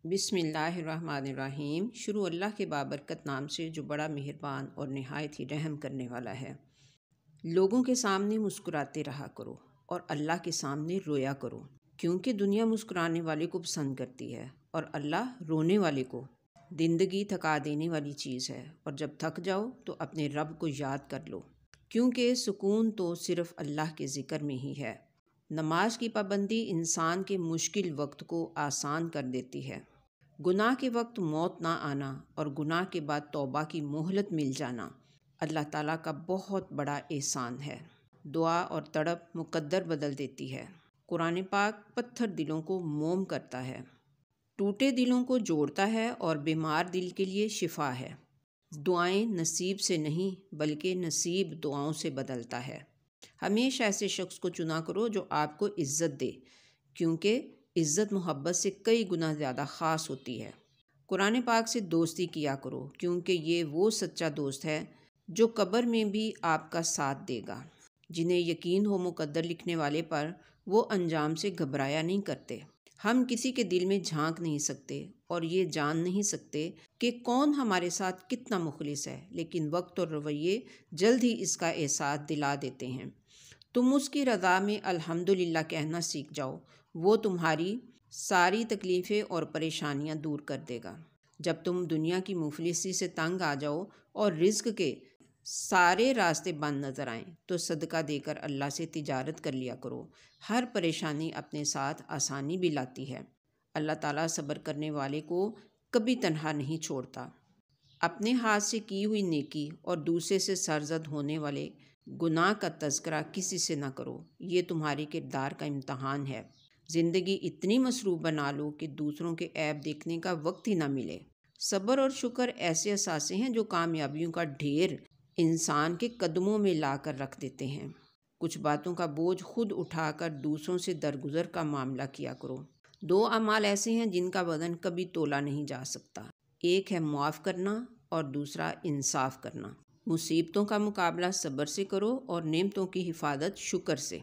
بسم اللہ الرحمن الرحیم۔ شروع اللہ کے بابرکت نام سے جو بڑا مہربان اور نہایت ہی رحم کرنے والا ہے۔ لوگوں کے سامنے مسکراتے رہا کرو اور اللہ کے سامنے رویا کرو، کیونکہ دنیا مسکرانے والے کو پسند کرتی ہے اور اللہ رونے والے کو۔ زندگی تھکا دینے والی چیز ہے، اور جب تھک جاؤ تو اپنے رب کو یاد کر لو، کیونکہ سکون تو صرف اللہ کے ذکر میں ہی ہے۔ نماز کی پابندی انسان کے مشکل وقت کو آسان کر دیتی ہے۔ گناہ کے وقت موت نہ آنا اور گناہ کے بعد توبہ کی مہلت مل جانا اللہ تعالیٰ کا بہت بڑا احسان ہے۔ دعا اور تڑپ مقدر بدل دیتی ہے۔ قرآن پاک پتھر دلوں کو موم کرتا ہے، ٹوٹے دلوں کو جوڑتا ہے اور بیمار دل کے لیے شفا ہے۔ دعائیں نصیب سے نہیں بلکہ نصیب دعاؤں سے بدلتا ہے۔ ہمیشہ ایسے شخص کو چنا کرو جو آپ کو عزت دے، کیونکہ عزت محبت سے کئی گنا زیادہ خاص ہوتی ہے۔ قرآن پاک سے دوستی کیا کرو، کیونکہ یہ وہ سچا دوست ہے جو قبر میں بھی آپ کا ساتھ دے گا۔ جنہیں یقین ہو مقدر لکھنے والے پر، وہ انجام سے گھبرایا نہیں کرتے۔ ہم کسی کے دل میں جھانک نہیں سکتے اور یہ جان نہیں سکتے کہ کون ہمارے ساتھ کتنا مخلص ہے، لیکن وقت اور رویے جلد ہی اس کا احساس دلا دیتے ہیں۔ تم اس کی رضا میں الحمدللہ کہنا سیکھ جاؤ، وہ تمہاری ساری تکلیفیں اور پریشانیاں دور کر دے گا۔ جب تم دنیا کی مفلسی سے تنگ آ جاؤ اور رزق کے سارے راستے بند نظر آئیں، تو صدقہ دے کر اللہ سے تجارت کر لیا کرو۔ ہر پریشانی اپنے ساتھ آسانی بھی لاتی ہے۔ اللہ تعالیٰ صبر کرنے والے کو کبھی تنہا نہیں چھوڑتا۔ اپنے ہاتھ سے کی ہوئی نیکی اور دوسرے سے سرزد ہونے والے گناہ کا تذکرہ کسی سے نہ کرو، یہ تمہاری کردار کا امتحان ہے۔ زندگی اتنی مصروف بنا لو کہ دوسروں کے عیب دیکھنے کا وقت ہی نہ ملے۔ صبر اور شکر ایسے اثاثے ہیں جو کامیابیوں کا ڈھیر انسان کے قدموں میں لا کر رکھ دیتے ہیں۔ کچھ باتوں کا بوجھ خود اٹھا کر دوسروں سے درگزر کا معاملہ کیا کرو۔ دو اعمال ایسے ہیں جن کا وزن کبھی تولا نہیں جا سکتا، ایک ہے معاف کرنا اور دوسرا انصاف کرنا۔ مصیبتوں کا مقابلہ صبر سے کرو اور نعمتوں کی حفاظت شکر سے۔